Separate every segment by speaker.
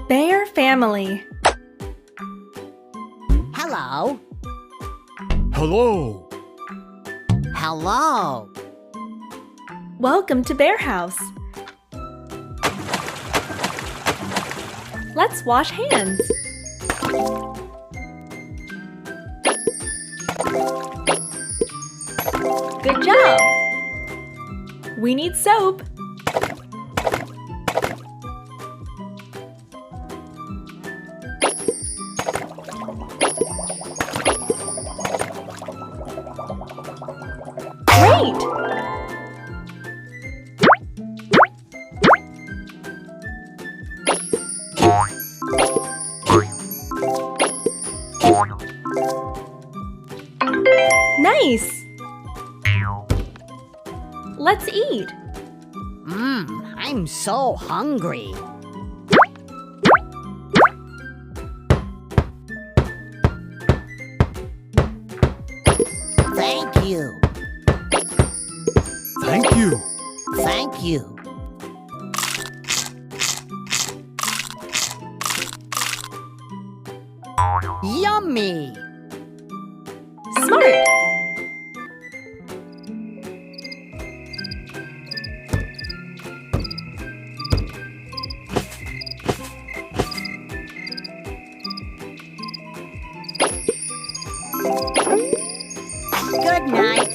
Speaker 1: Bear family.
Speaker 2: Hello.
Speaker 3: Hello.
Speaker 2: Hello.
Speaker 1: Welcome to Bear House. Let's wash hands. Good job. We need soap. Great! Nice! Let's eat.
Speaker 2: I'm so hungry. Thank you.
Speaker 3: Thank you.
Speaker 2: Thank you. Yummy!
Speaker 1: Smart!
Speaker 2: Good night.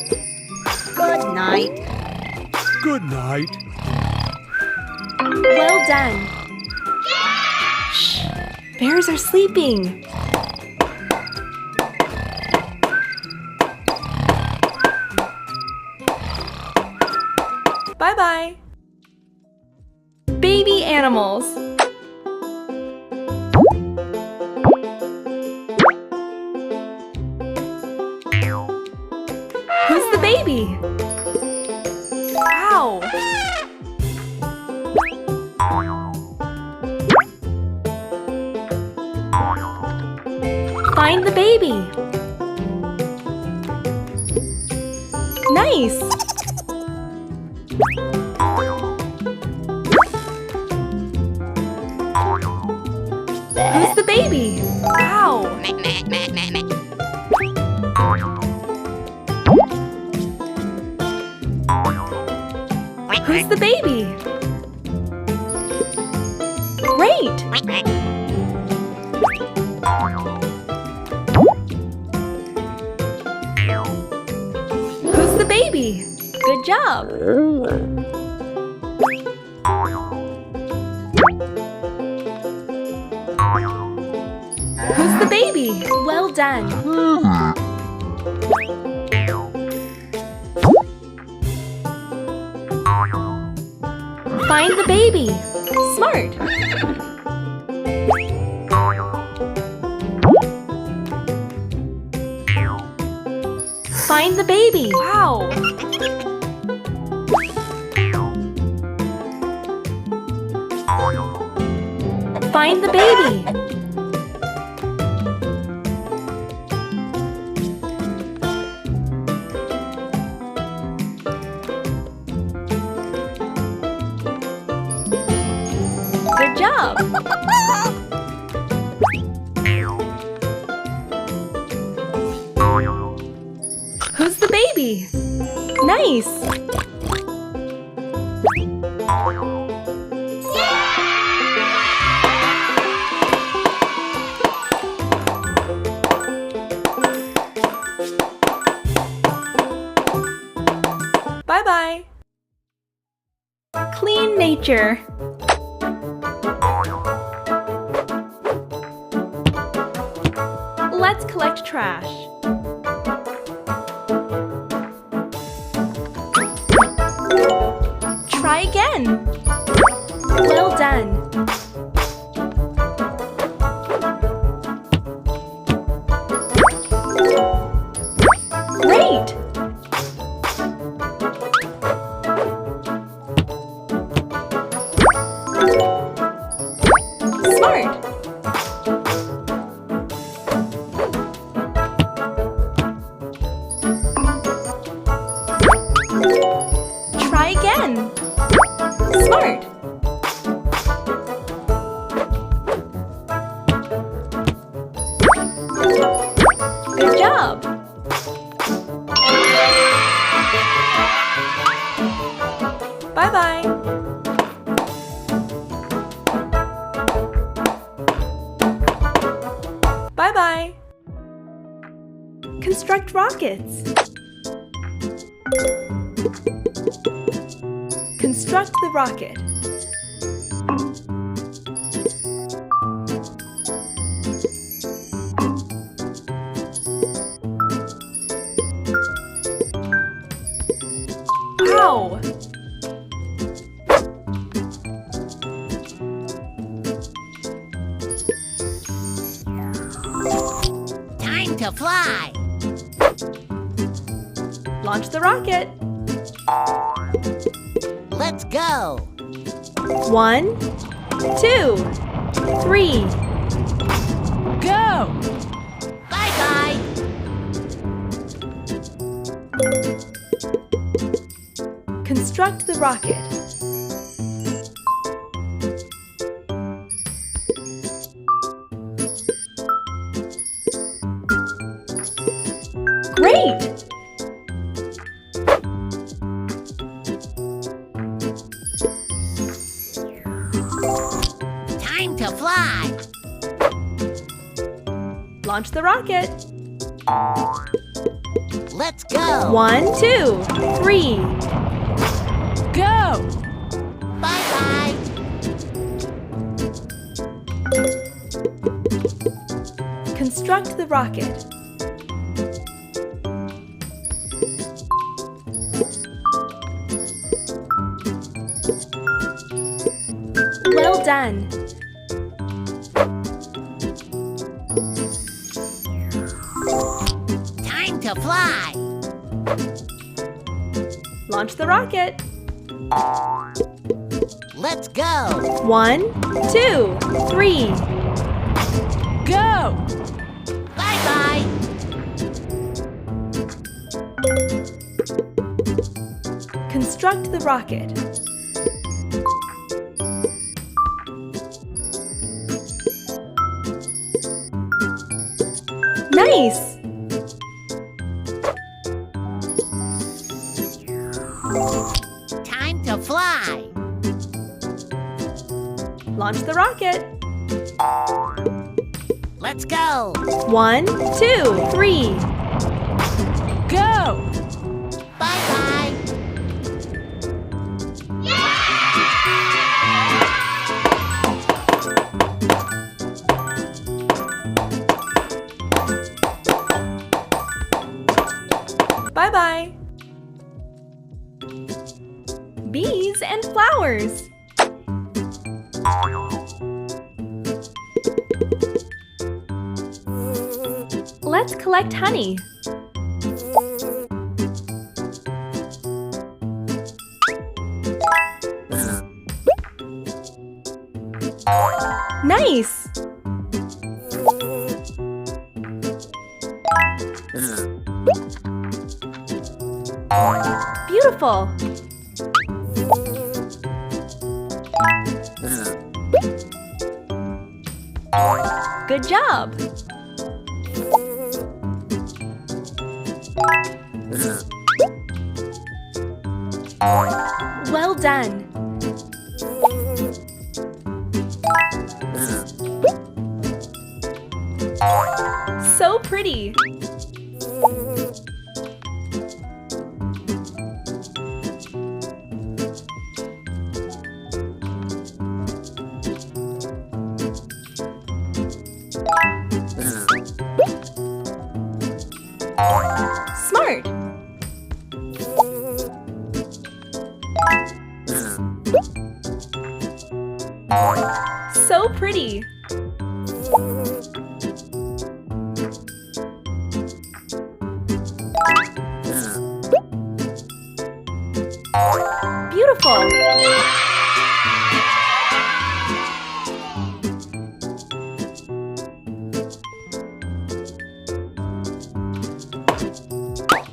Speaker 2: Good night.
Speaker 3: Good night.
Speaker 1: Well done. Shh! Bears are sleeping. Bye-bye. Baby animals. Who's the baby? Wow! Find the baby. Nice! Who's the baby? Wow! Who's the baby? Great! Who's the baby? Good job! Who's the baby? Well done! Find the baby! Smart! Find the baby! Wow! Find the baby! Good job! Who's the baby? Nice! Bye-bye! Clean nature. Let's collect trash. Try again. Well done. Great! Smart! Try again. Smart! construct rockets. Construct the rocket. Wow!
Speaker 2: Time to fly.
Speaker 1: Launch the rocket.
Speaker 2: Let's go.
Speaker 1: 1, 2, 3.
Speaker 2: Go. Bye-bye.
Speaker 1: Construct the rocket. Great!
Speaker 2: Time to fly.
Speaker 1: Launch the rocket.
Speaker 2: Let's go.
Speaker 1: 1, 2, 3.
Speaker 2: Go. Bye-bye.
Speaker 1: Construct the rocket. Well done.
Speaker 2: Time to fly.
Speaker 1: Launch the rocket.
Speaker 2: Let's go.
Speaker 1: 1, 2, 3.
Speaker 2: Go. Bye-bye.
Speaker 1: Construct the rocket. Nice!
Speaker 2: Time to fly.
Speaker 1: Launch the rocket.
Speaker 2: Let's go.
Speaker 1: 1, 2, 3.
Speaker 2: Go. Bye-bye.
Speaker 1: Bye-bye. Bees and flowers. Let's collect honey. Nice! Beautiful! Good job! Well done! So pretty! Smart! So pretty! Beautiful!